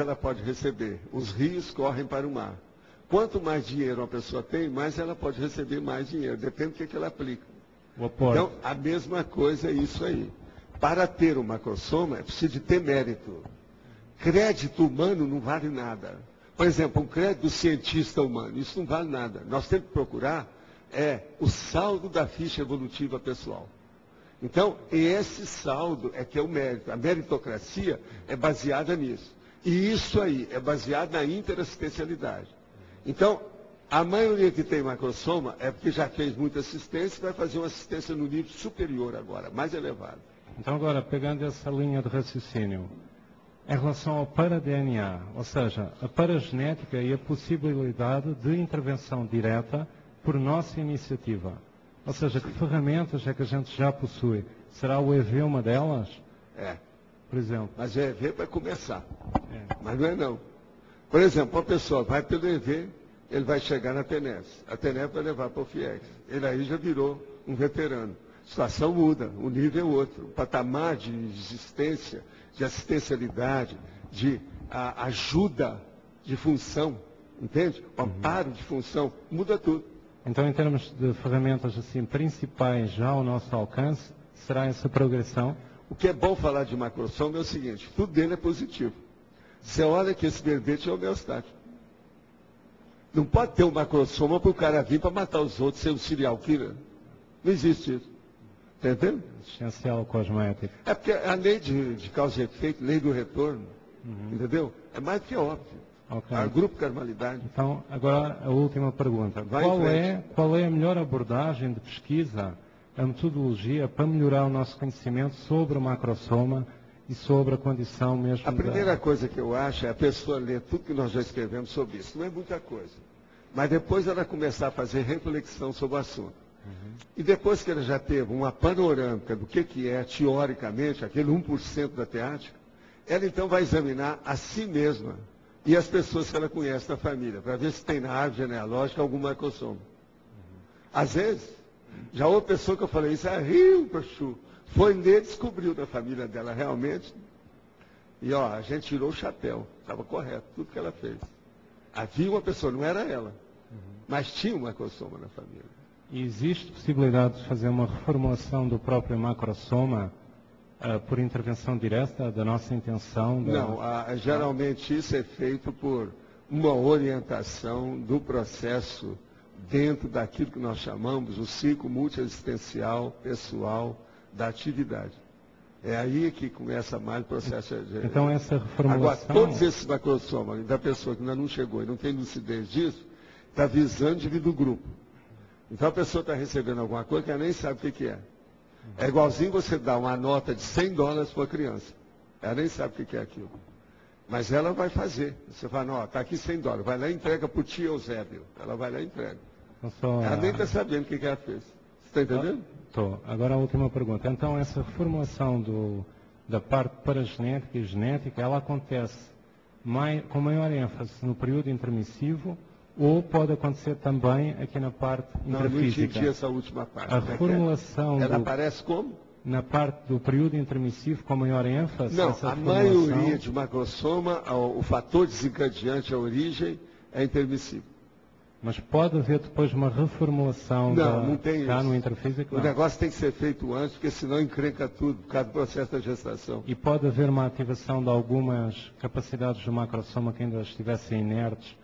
ela pode receber. Os rios correm para o mar. Quanto mais dinheiro uma pessoa tem, mais ela pode receber mais dinheiro. Depende do que ela aplica. Então, a mesma coisa é isso aí. Para ter um macrosoma, é preciso de ter mérito. Crédito humano não vale nada. Por exemplo, um crédito do cientista humano, isso não vale nada. Nós temos que procurar o saldo da ficha evolutiva pessoal. Então, esse saldo é que é o mérito. A meritocracia é baseada nisso. E isso aí é baseado na interassistencialidade. Então, a maioria que tem macrosoma é porque já fez muita assistência e vai fazer uma assistência no nível superior agora, mais elevado. Então agora, pegando essa linha de raciocínio, em relação ao para-DNA, ou seja, a paragenética e a possibilidade de intervenção direta por nossa iniciativa. Ou seja, que ferramentas é que a gente já possui? Será o EV uma delas? Por exemplo. Mas o EV vai começar. Mas não é não. Por exemplo, a pessoa vai pelo EV, ele vai chegar na TENES. A TENES vai levar para o FIEX. Ele aí já virou um veterano. A situação muda, o nível é outro. O patamar de existência, de assistencialidade, de ajuda de função, entende? O amparo de função, muda tudo. Então, em termos de ferramentas assim, principais já ao nosso alcance, será essa progressão? O que é bom falar de macrosoma é o seguinte, tudo dele é positivo. Você olha que esse verbete é homeostático. Não pode ter um macrosoma para o cara vir para matar os outros, ser um serial killer. Não existe isso. Está entendendo? Essencial cosmético. É porque a lei de causa e efeito, lei do retorno, entendeu? É mais do que óbvio. Okay. A grupo carmalidade. Então, agora a última pergunta. Qual é a melhor abordagem de pesquisa, a metodologia para melhorar o nosso conhecimento sobre o macrosoma e sobre a condição mesmo A primeira coisa que eu acho é a pessoa ler tudo que nós já escrevemos sobre isso. Não é muita coisa. Mas depois ela começar a fazer reflexão sobre o assunto. E depois que ela já teve uma panorâmica do que é, teoricamente, aquele 1% da teática, ela então vai examinar a si mesma e as pessoas que ela conhece na família, para ver se tem na árvore genealógica algum macrosoma. Às vezes, já houve pessoa que eu falei, isso é rio, Pachu. Foi ler, descobriu da família dela realmente. E a gente tirou o chapéu. Estava correto, tudo que ela fez. Havia uma pessoa, não era ela, mas tinha um macrosoma na família. E existe possibilidade de fazer uma reformulação do próprio macrosoma por intervenção direta da nossa intenção? Não, geralmente isso é feito por uma orientação do processo dentro daquilo que nós chamamos o ciclo multiassistencial pessoal da atividade. É aí que começa mais o processo. Então essa reformulação... Agora, todos esses macrossomas da pessoa que ainda não chegou e não tem lucidez disso, está visando dividir o grupo. Então a pessoa está recebendo alguma coisa que ela nem sabe o que é. É igualzinho você dar uma nota de $100 para a criança. Ela nem sabe o que é aquilo. Mas ela vai fazer. Você fala, não, está aqui $100. Vai lá e entrega para o tio Eusébio. Ela vai lá e entrega. Ela nem está sabendo o que ela fez. Você está entendendo? Estou. Agora a última pergunta. Então essa reformulação da parte paragenética e genética, ela acontece com maior ênfase no período intermissivo ou pode acontecer também aqui na parte intrafísica? Não entendi essa última parte. A reformulação... Ela aparece como? Na parte do período intermissivo com maior ênfase? Não, a maioria de macrosoma, o fator desencadeante, a origem, é intermissivo. Mas pode haver depois uma reformulação não tem cá isso. no intrafísico? O negócio tem que ser feito antes, porque senão encrenca tudo, por causa do processo da gestação. E pode haver uma ativação de algumas capacidades do macrosoma que ainda estivessem inertes,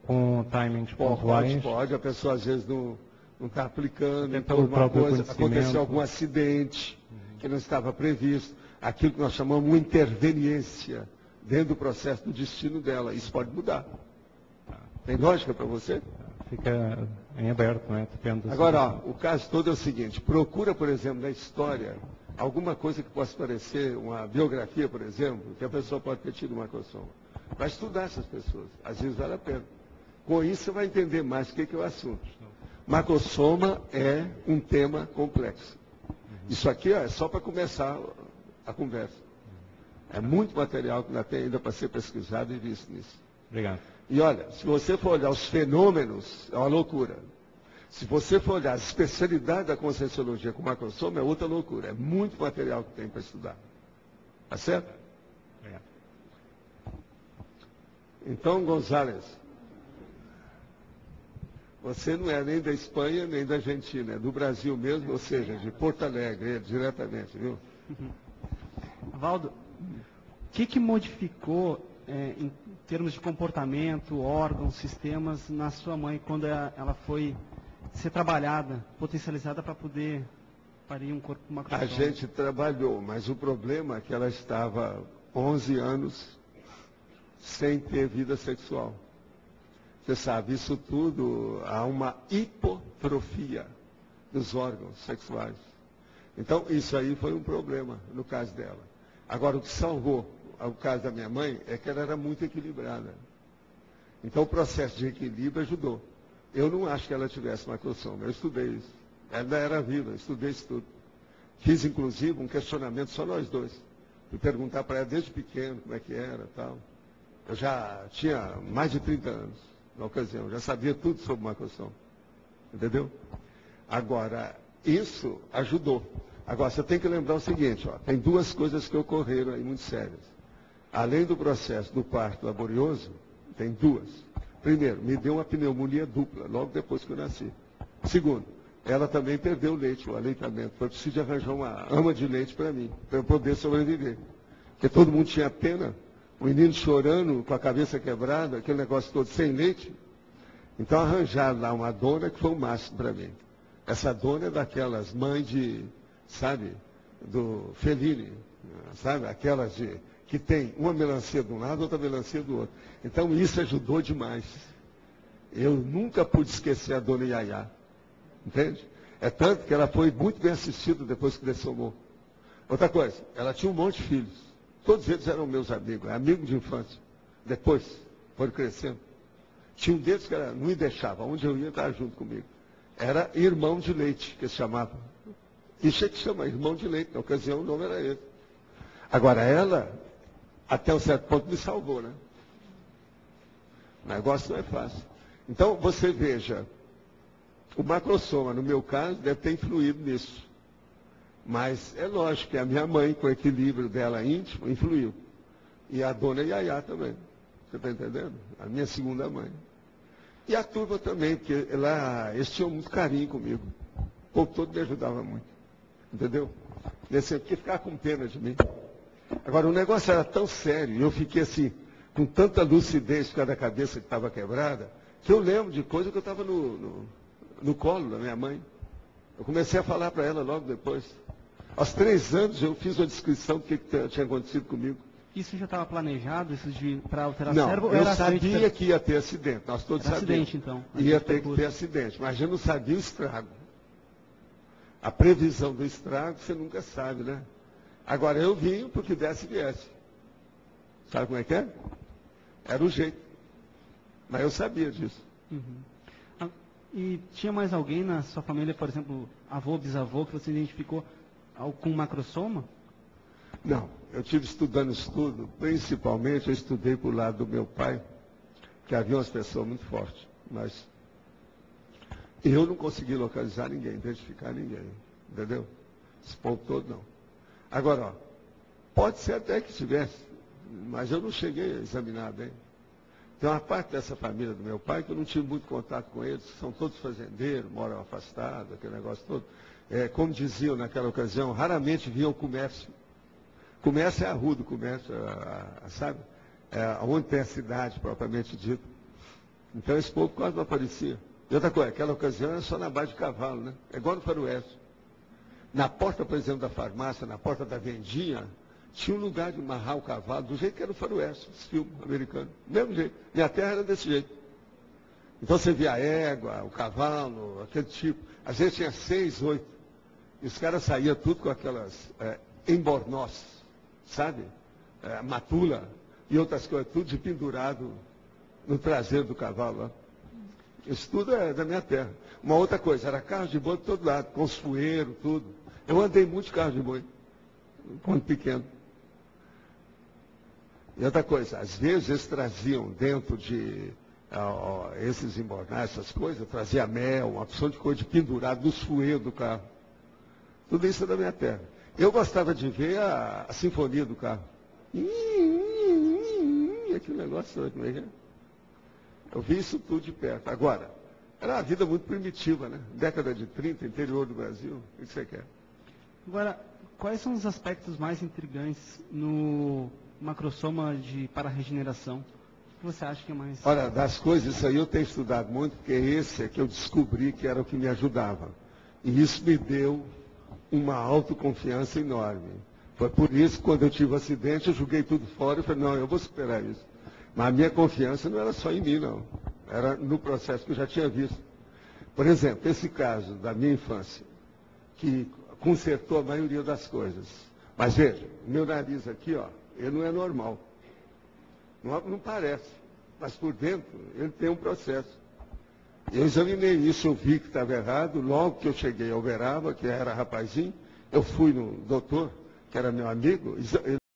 com timings pontuais? Pode, a pessoa às vezes não está aplicando, então alguma coisa, aconteceu algum acidente que não estava previsto, aquilo que nós chamamos de interveniência dentro do processo do destino dela, isso pode mudar. Tem lógica para você? Fica em aberto, não é? Depende. Agora, o caso todo é o seguinte, procura, por exemplo, na história, alguma coisa que possa parecer uma biografia, por exemplo, que a pessoa pode ter tido uma macrosoma. Vai estudar essas pessoas, às vezes vale a pena. Com isso você vai entender mais o que é o assunto. Macrosoma é um tema complexo. Isso aqui é só para começar a conversa. É muito material que ainda tem ainda para ser pesquisado e visto nisso. Obrigado. E olha, se você for olhar os fenômenos, é uma loucura. Se você for olhar a especialidade da conscienciologia com macrosoma, é outra loucura. É muito material que tem para estudar. Tá certo? Obrigado. Então, González, você não é nem da Espanha, nem da Argentina, é do Brasil mesmo, ou seja, de Porto Alegre, diretamente, viu? Valdo, o que modificou em termos de comportamento, órgãos, sistemas, na sua mãe, quando ela foi ser trabalhada, potencializada para poder parir um corpo macrossoma? A gente trabalhou, mas o problema é que ela estava 11 anos sem ter vida sexual. Você sabe, isso tudo, há uma hipotrofia dos órgãos sexuais. Então, isso aí foi um problema no caso dela. Agora, o que salvou o caso da minha mãe é que ela era muito equilibrada. Então, o processo de equilíbrio ajudou. Eu não acho que ela tivesse macrossoma, eu estudei isso. Ela ainda era viva, eu estudei isso tudo. Fiz, inclusive, um questionamento, só nós dois. Fui perguntar para ela desde pequeno como é que era e tal. Eu já tinha mais de 30 anos na ocasião, já sabia tudo sobre macrossoma. Entendeu? Agora, isso ajudou. Agora, você tem que lembrar o seguinte, ó, tem duas coisas que ocorreram aí muito sérias. Além do processo do parto laborioso, tem duas. Primeiro, me deu uma pneumonia dupla, logo depois que eu nasci. Segundo, ela também perdeu o leite, o aleitamento. Foi preciso arranjar uma ama de leite para mim, para eu poder sobreviver. Porque todo mundo tinha pena, o menino chorando, com a cabeça quebrada, aquele negócio todo sem leite. Então arranjaram lá uma dona que foi o máximo para mim. Essa dona é daquelas mães de, sabe, do Fellini, sabe, aquelas que tem uma melancia de um lado, outra melancia do outro. Então isso ajudou demais. Eu nunca pude esquecer a dona Yaya. Entende? É tanto que ela foi muito bem assistida depois que dessomou. Outra coisa, ela tinha um monte de filhos. Todos eles eram meus amigos, amigos de infância. Depois, foram crescendo. Tinha um deles que não me deixava, onde eu ia estar junto comigo. Era irmão de leite, que se chamava. Isso é que chama, irmão de leite. Na ocasião, o nome era esse. Agora, ela, até um certo ponto, me salvou, né? O negócio não é fácil. Então, você veja, o macrossoma, no meu caso, deve ter influído nisso. Mas é lógico que a minha mãe, com o equilíbrio dela íntimo, influiu. E a dona Yaya também. Você está entendendo? A minha segunda mãe. E a turma também, porque eles tinham muito carinho comigo. O povo todo me ajudava muito. Entendeu? Porque ficava com pena de mim. Agora, o negócio era tão sério, e eu fiquei assim, com tanta lucidez por causa da cabeça que estava quebrada, que eu lembro de coisa que eu estava no colo da minha mãe. Eu comecei a falar para ela logo depois. Aos 3 anos eu fiz uma descrição do que tinha acontecido comigo. Isso já estava planejado, para alterar não, o cérebro? Eu sabia que ia ter acidente. Nós todos sabíamos. Acidente, então. Ia ter que ter acidente, mas eu não sabia o estrago. A previsão do estrago você nunca sabe, né? Agora eu vim porque desse e viesse. Sabe como é que é? Era o jeito. Mas eu sabia disso. Uhum. E tinha mais alguém na sua família, por exemplo, avô, bisavô, que você identificou com macrossoma? Não, eu tive estudando estudo, principalmente eu estudei por lado do meu pai, que havia umas pessoas muito fortes, mas eu não consegui localizar ninguém, identificar ninguém, entendeu? Esse povo todo não. Agora, ó, pode ser até que tivesse, mas eu não cheguei a examinar bem. Tem uma parte dessa família do meu pai que eu não tive muito contato com eles, são todos fazendeiros, moram afastados, aquele negócio todo. Como diziam naquela ocasião, raramente viam o comércio. Comércio é a rua do comércio, sabe? Onde tem a cidade propriamente dita. Então esse povo quase não aparecia. E outra coisa, aquela ocasião era só na base de cavalo, né? É igual no faroeste. Na porta, por exemplo, da farmácia, na porta da vendinha, tinha um lugar de amarrar o cavalo, do jeito que era o faroeste, esse filme americano. Do mesmo jeito. Minha terra era desse jeito. Então você via a égua, o cavalo, aquele tipo. Às vezes tinha 6, 8. E os caras saíam tudo com aquelas embornós, sabe? Matula e outras coisas, tudo de pendurado no traseiro do cavalo lá. Isso tudo é da minha terra. Uma outra coisa, era carro de boi de todo lado, com os fueiros, tudo. Eu andei muito de carro de boi, quando pequeno. E outra coisa, às vezes eles traziam dentro de esses embornais, essas coisas, trazia mel, uma opção de coisa de pendurado dos fueiros do carro. Tudo isso é da minha terra. Eu gostava de ver a sinfonia do carro. aquele negócio, como é que é? Eu vi isso tudo de perto. Agora, era uma vida muito primitiva, né? Década de 30, interior do Brasil. O que você quer? Agora, quais são os aspectos mais intrigantes no macrosoma para regeneração? O que você acha que é mais... Olha, das coisas, isso aí eu tenho estudado muito, porque esse é que eu descobri que era o que me ajudava. E isso me deu uma autoconfiança enorme. Foi por isso que, quando eu tive o acidente, eu joguei tudo fora e falei, não, eu vou superar isso. Mas a minha confiança não era só em mim, não. Era no processo que eu já tinha visto. Por exemplo, esse caso da minha infância, que consertou a maioria das coisas. Mas veja, meu nariz aqui, ó, ele não é normal. Não parece. Mas por dentro, ele tem um processo. Eu examinei isso, eu vi que estava errado. Logo que eu cheguei ao Uberaba, que era rapazinho, eu fui no doutor, que era meu amigo,